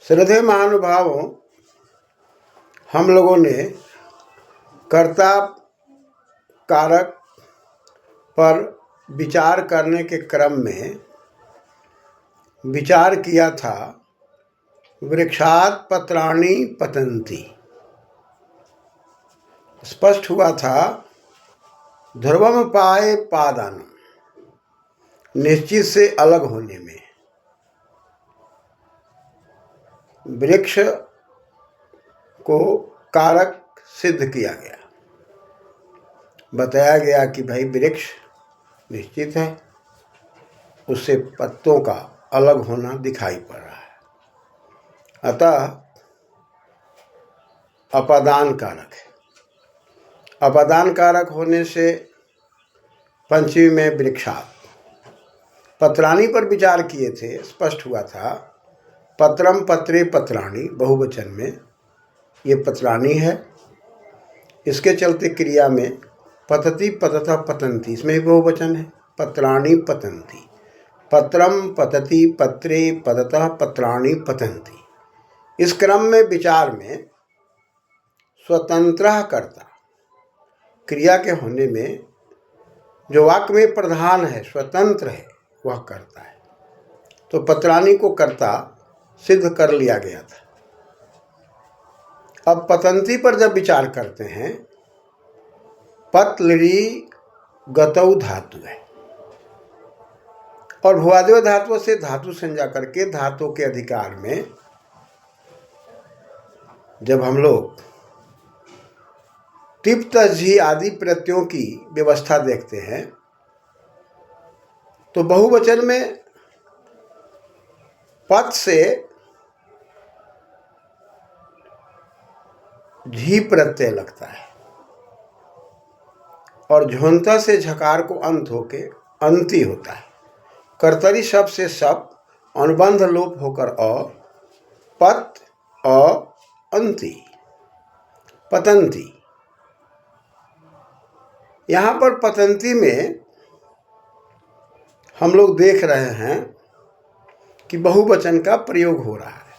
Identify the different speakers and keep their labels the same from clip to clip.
Speaker 1: श्रद्धेय महानुभावों, हम लोगों ने कर्ता कारक पर विचार करने के क्रम में विचार किया था वृक्षात् पत्राणि पतन्ति। स्पष्ट हुआ था ध्रुवम पाए पादान, निश्चित से अलग होने में वृक्ष को कारक सिद्ध किया गया। बताया गया कि भाई वृक्ष निश्चित है, उससे पत्तों का अलग होना दिखाई पड़ रहा है, अतः अपादान कारक है। अपादान कारक होने से पंचमी में वृक्षात् पत्राणि पर विचार किए थे। स्पष्ट हुआ था पत्रम पत्रे पत्राणि, बहुवचन में ये पत्राणि है। इसके चलते क्रिया में पतति पततः पतन्ति, इसमें भी बहुवचन है। पत्राणि पतन्ति, पत्रम पतति पत्रे पततः पत्राणि पतन्ति। इस क्रम में विचार में स्वतंत्र कर्ता, क्रिया के होने में जो वाक्य में प्रधान है, स्वतंत्र है, वह कर्ता है। तो पत्राणि को कर्ता सिद्ध कर लिया गया था। अब पतन्ति पर जब विचार करते हैं, पत लृ गतौ धातु है और भुवादिव धातु से धातु संज्ञा करके धातु के अधिकार में जब हम लोग टिप तझी आदि प्रत्ययों की व्यवस्था देखते हैं तो बहुवचन में पत से झी प्रत्यय लगता है और झोंता से झकार को अंत होके अंति होता है। कर्तरी शब्द से शब्द अनुबंध लोप होकर पत अंति पतंती। यहाँ पर पतंती में हम लोग देख रहे हैं कि बहुवचन का प्रयोग हो रहा है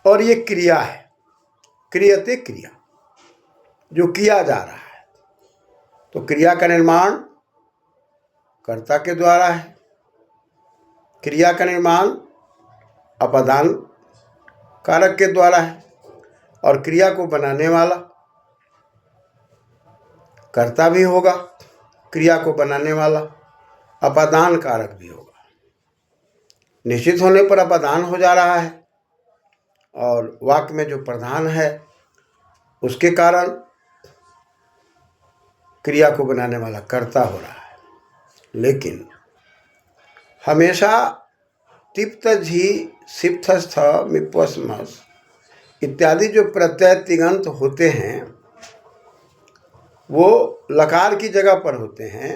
Speaker 1: और ये क्रिया है, क्रियते क्रिया, जो किया जा रहा है। तो क्रिया का निर्माण कर्ता के द्वारा है, क्रिया का निर्माण अपादान कारक के द्वारा है और क्रिया को बनाने वाला कर्ता भी होगा, क्रिया को बनाने वाला अपादान कारक भी होगा। निश्चित होने पर अपादान हो जा रहा है और वाक्य में जो प्रधान है उसके कारण क्रिया को बनाने वाला कर्ता हो रहा है। लेकिन हमेशा तिप्त झी सिप्तस्थ मिप्वस्मस इत्यादि जो प्रत्यय तिङन्त होते हैं वो लकार की जगह पर होते हैं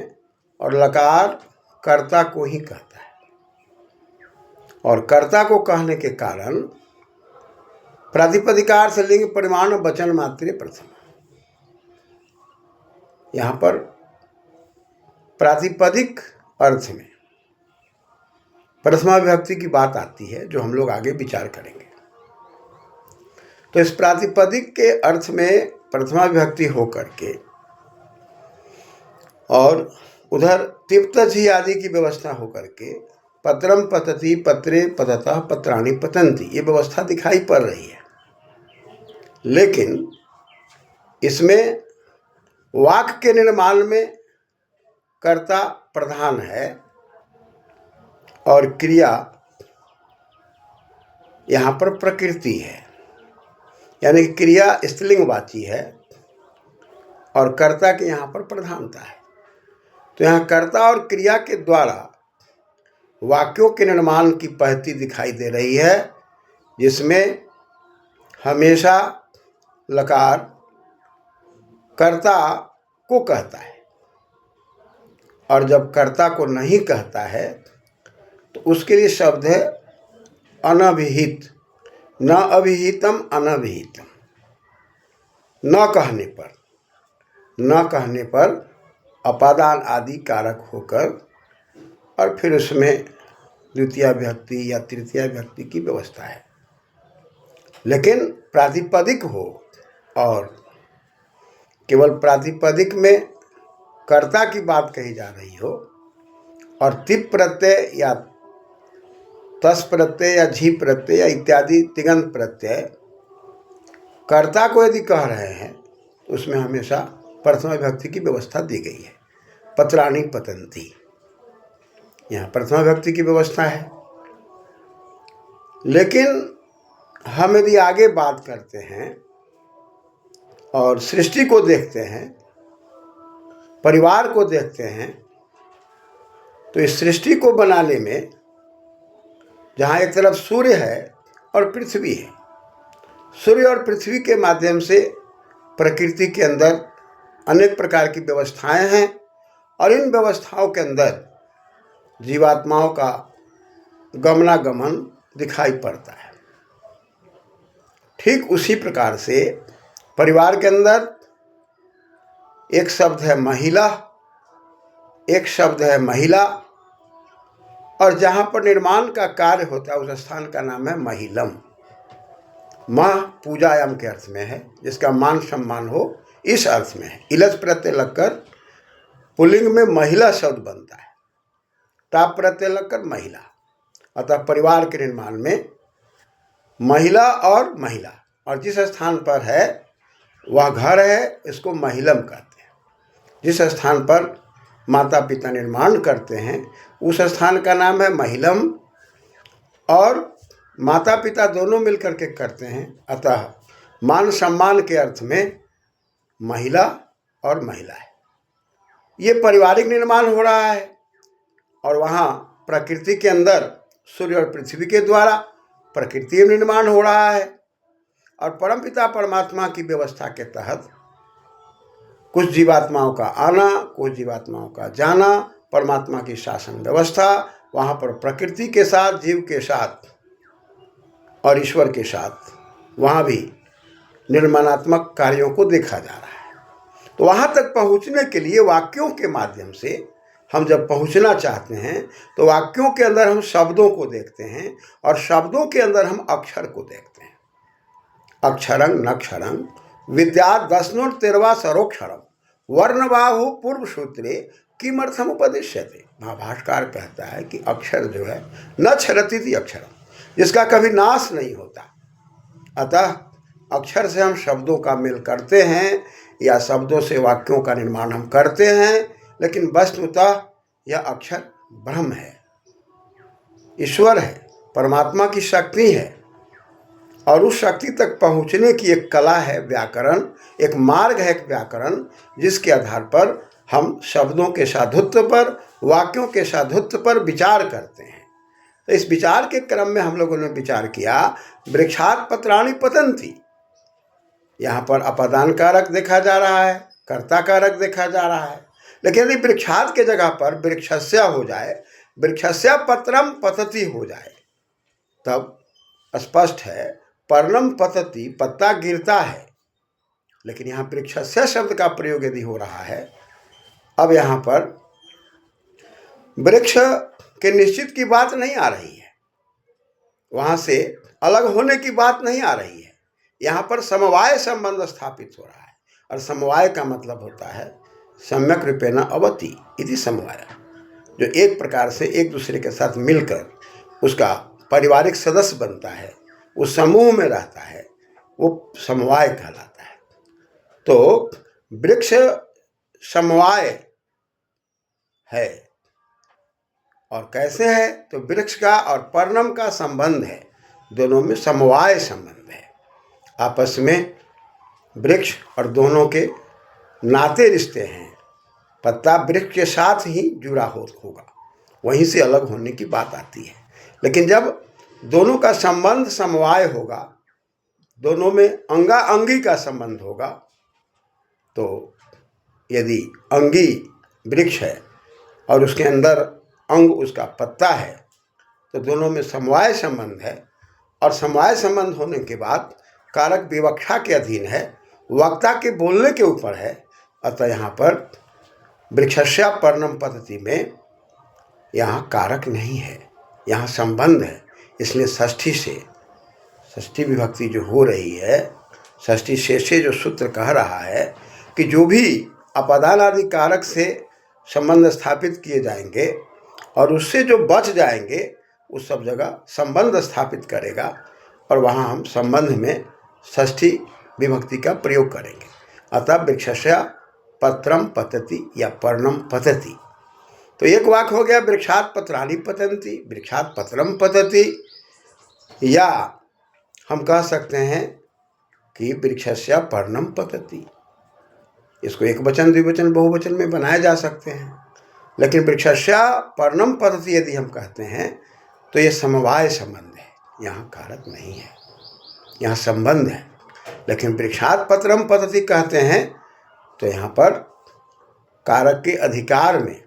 Speaker 1: और लकार कर्ता को ही कहता है और कर्ता को कहने के कारण प्रातिपदिकार्थ लिंग परिमाण वचन मात्रे प्रथम। यहाँ पर प्रातिपदिक अर्थ में प्रथमा विभक्ति की बात आती है जो हम लोग आगे विचार करेंगे। तो इस प्रातिपदिक के अर्थ में प्रथमा विभक्ति होकर के और उधर तिप्त झी आदि की व्यवस्था होकर के पत्रम पतति पत्रे पततः पत्राणि पतन्ति, ये व्यवस्था दिखाई पड़ रही है। लेकिन इसमें वाक्य के निर्माण में कर्ता प्रधान है और क्रिया यहाँ पर प्रकृति है, यानी क्रिया स्त्रीलिंगवाची है और कर्ता के यहाँ पर प्रधानता है। तो यहाँ कर्ता और क्रिया के द्वारा वाक्यों के निर्माण की पद्धति दिखाई दे रही है, जिसमें हमेशा लकार कर्ता को कहता है और जब कर्ता को नहीं कहता है तो उसके लिए शब्द है अनभिहित, न अभिहितम अनभिहितम। न कहने पर अपादान आदि कारक होकर और फिर उसमें द्वितीय विभक्ति या तृतीय विभक्ति की व्यवस्था है। लेकिन प्रातिपदिक हो और केवल प्रातिपदिक में कर्ता की बात कही जा रही हो और तिप प्रत्यय या तस् प्रत्यय या झी प्रत्यय या इत्यादि तिङन्त प्रत्यय कर्ता को यदि कह रहे हैं तो उसमें हमेशा प्रथम विभक्ति की व्यवस्था दी गई है। पत्राणि पतन्ति, यहाँ प्रथम विभक्ति की व्यवस्था है। लेकिन हम यदि आगे बात करते हैं और सृष्टि को देखते हैं, परिवार को देखते हैं, तो इस सृष्टि को बनाने में जहाँ एक तरफ सूर्य है और पृथ्वी है, सूर्य और पृथ्वी के माध्यम से प्रकृति के अंदर अनेक प्रकार की व्यवस्थाएं हैं और इन व्यवस्थाओं के अंदर जीवात्माओं का गमनागमन दिखाई पड़ता है। ठीक उसी प्रकार से परिवार के अंदर एक शब्द है महिला, एक शब्द है महिला, और जहाँ पर निर्माण का कार्य होता है उस स्थान का नाम है महिलम। माँ पूजायाम के अर्थ में है, जिसका मान सम्मान हो, इस अर्थ में है। इलज प्रत्यय लगकर पुल्लिंग में महिला शब्द बनता है, टाप प्रत्यय लगकर महिला। अतः परिवार के निर्माण में महिला और जिस स्थान पर है वह घर है, इसको महिलम कहते हैं। जिस स्थान पर माता पिता निर्माण करते हैं उस स्थान का नाम है महिलम, और माता पिता दोनों मिलकर के करते हैं। अतः मान सम्मान के अर्थ में महिला और महिला है। ये पारिवारिक निर्माण हो रहा है और वहाँ प्रकृति के अंदर सूर्य और पृथ्वी के द्वारा प्रकृति निर्माण हो रहा है और परमपिता परमात्मा की व्यवस्था के तहत कुछ जीवात्माओं का आना, कुछ जीवात्माओं का जाना, परमात्मा की शासन व्यवस्था, वहाँ पर प्रकृति के साथ, जीव के साथ और ईश्वर के साथ वहाँ भी निर्माणात्मक कार्यों को देखा जा रहा है। तो वहाँ तक पहुँचने के लिए वाक्यों के माध्यम से हम जब पहुँचना चाहते हैं तो वाक्यों के अंदर हम शब्दों को देखते हैं और शब्दों के अंदर हम अक्षर को देखते हैं। अक्षरं नक्षरं विद्या दशनोत्तेरवा सरोक्षरम वर्णबाहु पूर्व सूत्रे किमर्थम उपदिश्यते। महाभाष्यकार कहता है कि अक्षर जो है न क्षरति अक्षरम, जिसका कभी नाश नहीं होता। अतः अक्षर से हम शब्दों का मेल करते हैं या शब्दों से वाक्यों का निर्माण हम करते हैं, लेकिन वस्तुतः यह अक्षर ब्रह्म है, ईश्वर है, परमात्मा की शक्ति है और उस शक्ति तक पहुँचने की एक कला है व्याकरण, एक मार्ग है व्याकरण, जिसके आधार पर हम शब्दों के साधुत्व पर, वाक्यों के साधुत्व पर विचार करते हैं। तो इस विचार के क्रम में हम लोगों ने विचार किया वृक्षात् पत्राणि पतन्ति। यहाँ पर अपादान कारक देखा जा रहा है, कर्ता कारक देखा जा रहा है, लेकिन यदि वृक्षात् के जगह पर वृक्षस्य हो जाए, वृक्षस्य पत्रम पतति हो जाए, तब स्पष्ट है पर्णम पतति, पत्ता गिरता है। लेकिन यहाँ वृक्षस्य शब्द का प्रयोग यदि हो रहा है, अब यहाँ पर वृक्ष के निश्चित की बात नहीं आ रही है, वहाँ से अलग होने की बात नहीं आ रही है। यहाँ पर समवाय संबंध स्थापित हो रहा है और समवाय का मतलब होता है सम्यक रूपेण अवति इति समवाय, जो एक प्रकार से एक दूसरे के साथ मिलकर उसका पारिवारिक सदस्य बनता है, उस समूह में रहता है, वो समवाय कहलाता है। तो वृक्ष समवाय है और कैसे है, तो वृक्ष का और पर्णम का संबंध है, दोनों में समवाय संबंध है। आपस में वृक्ष और दोनों के नाते रिश्ते हैं। पत्ता वृक्ष के साथ ही जुड़ा होगा, वहीं से अलग होने की बात आती है। लेकिन जब दोनों का संबंध समवाय होगा, दोनों में अंगा अंगी का संबंध होगा, तो यदि अंगी वृक्ष है और उसके अंदर अंग उसका पत्ता है, तो दोनों में समवाय संबंध है और समवाय संबंध होने के बाद कारक विवक्षा के अधीन है, वक्ता के बोलने के ऊपर है। अतः यहाँ पर वृक्षस्य पर्णम पद्धति में यहाँ कारक नहीं है, यहाँ संबंध है, इसलिए षष्ठी से षष्ठी विभक्ति जो हो रही है, षष्ठी शेषे जो सूत्र कह रहा है कि जो भी अपादान आदि कारक से संबंध स्थापित किए जाएंगे और उससे जो बच जाएंगे उस सब जगह संबंध स्थापित करेगा और वहाँ हम संबंध में षष्ठी विभक्ति का प्रयोग करेंगे। अतः वृक्षस्य पत्रम पतति या पर्णम पतति। तो एक वाक्य हो गया वृक्षात् पत्राणि पतन्ति, वृक्षात् पत्रम पतति, या हम कह सकते हैं कि वृक्षस्य पर्णम पतति। इसको एक वचन द्विवचन बहुवचन में बनाए जा सकते हैं, लेकिन वृक्षस्य पर्णम पतति यदि हम कहते हैं तो ये समवाय संबंध है, यहाँ कारक नहीं है, यहाँ संबंध है। लेकिन वृक्षात् पत्रम पतति कहते हैं तो यहाँ पर कारक के अधिकार में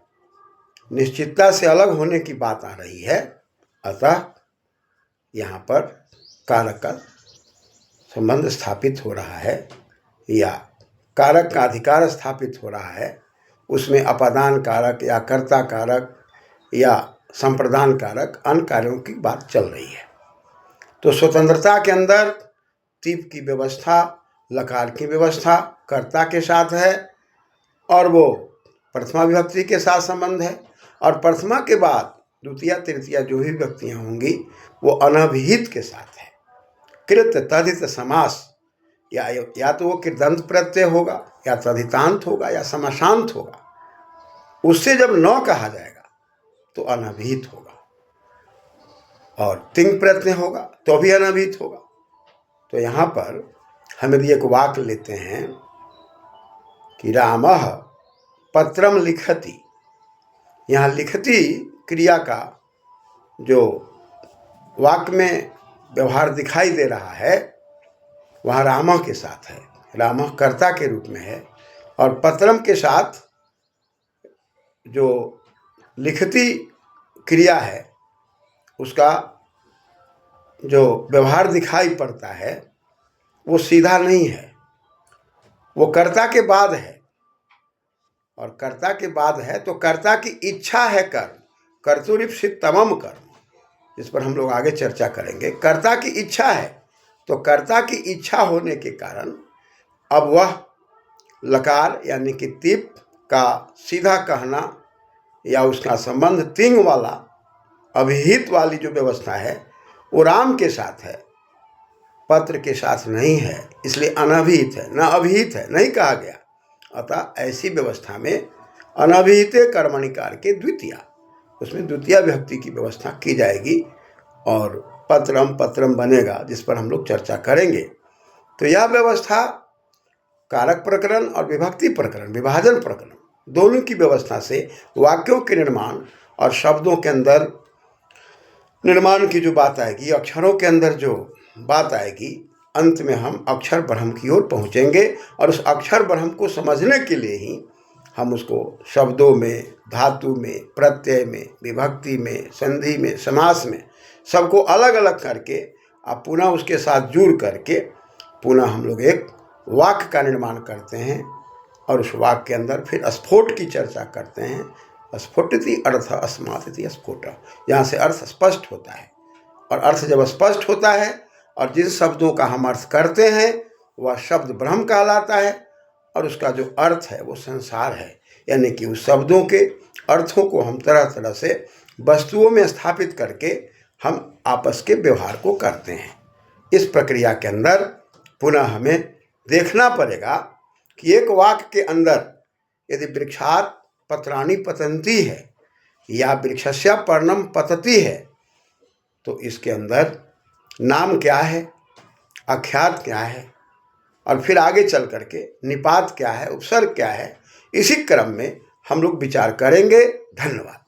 Speaker 1: निश्चितता से अलग होने की बात आ रही है। अतः यहाँ पर कारक का संबंध स्थापित हो रहा है या कारक का अधिकार स्थापित हो रहा है, उसमें अपादान कारक या कर्ता कारक या संप्रदान कारक अन्य कार्यों की बात चल रही है। तो स्वतंत्रता के अंदर तीप की व्यवस्था, लकार की व्यवस्था कर्ता के साथ है और वो प्रथमा विभक्ति के साथ संबंध है, और प्रथमा के बाद द्वितीया तृतीया जो भी व्यक्तियाँ होंगी वो अनभिहित के साथ है। कृत तदित समास या तो वो कृदंत प्रत्यय होगा या तदितांत होगा या समासांत होगा, उससे जब न कहा जाएगा तो अनभिहित होगा, और तिंग प्रत्यय होगा तो भी अनभिहित होगा। तो यहाँ पर हम यदि एक वाक्य लेते हैं कि रामः पत्रम लिखति, यहाँ लिखति क्रिया का जो वाक्य में व्यवहार दिखाई दे रहा है वहाँ रामः के साथ है, रामः कर्ता के रूप में है, और पत्रम के साथ जो लिखति क्रिया है उसका जो व्यवहार दिखाई पड़ता है वो सीधा नहीं है, वो कर्ता के बाद है, और कर्ता के बाद है तो कर्ता की इच्छा है कर्म, कर्तुरीप्सित तमम कर्म, जिस पर हम लोग आगे चर्चा करेंगे। कर्ता की इच्छा है, तो कर्ता की इच्छा होने के कारण अब वह लकार यानी कि तीप का सीधा कहना या उसका संबंध तिंग वाला अभिहित वाली जो व्यवस्था है वो राम के साथ है, पत्र के साथ नहीं है, इसलिए अनभिहित है, न अभिहित है, नहीं कहा गया। अतः ऐसी व्यवस्था में अनभिहिते कर्मणिकार के द्वितीया, उसमें द्वितीया विभक्ति की व्यवस्था की जाएगी और पत्रम पत्रम बनेगा, जिस पर हम लोग चर्चा करेंगे। तो यह व्यवस्था कारक प्रकरण और विभक्ति प्रकरण, विभाजन प्रकरण दोनों की व्यवस्था से वाक्यों के निर्माण और शब्दों के अंदर निर्माण की जो बात आएगी, अक्षरों के अंदर जो बात आएगी, अंत में हम अक्षर ब्रह्म की ओर पहुँचेंगे। और उस अक्षर ब्रह्म को समझने के लिए ही हम उसको शब्दों में, धातु में, प्रत्यय में, विभक्ति में, संधि में, समास में सबको अलग अलग करके अब पुनः उसके साथ जुड़ करके पुनः हम लोग एक वाक्य का निर्माण करते हैं, और उस वाक्य के अंदर फिर स्फोट की चर्चा करते हैं। स्फुटति अर्थ अस्माति स्फोट, यहाँ से अर्थ स्पष्ट होता है, और अर्थ जब स्पष्ट होता है और जिन शब्दों का हम अर्थ करते हैं वह शब्द ब्रह्म कहलाता है, और उसका जो अर्थ है वो संसार है। यानी कि उस शब्दों के अर्थों को हम तरह तरह से वस्तुओं में स्थापित करके हम आपस के व्यवहार को करते हैं। इस प्रक्रिया के अंदर पुनः हमें देखना पड़ेगा कि एक वाक्य के अंदर यदि वृक्षात् पत्राणि पतन्ति है या वृक्षस्य पर्णम पतति है तो इसके अंदर नाम क्या है, आख्यात क्या है, और फिर आगे चल करके निपात क्या है, उपसर्ग क्या है, इसी क्रम में हम लोग विचार करेंगे। धन्यवाद।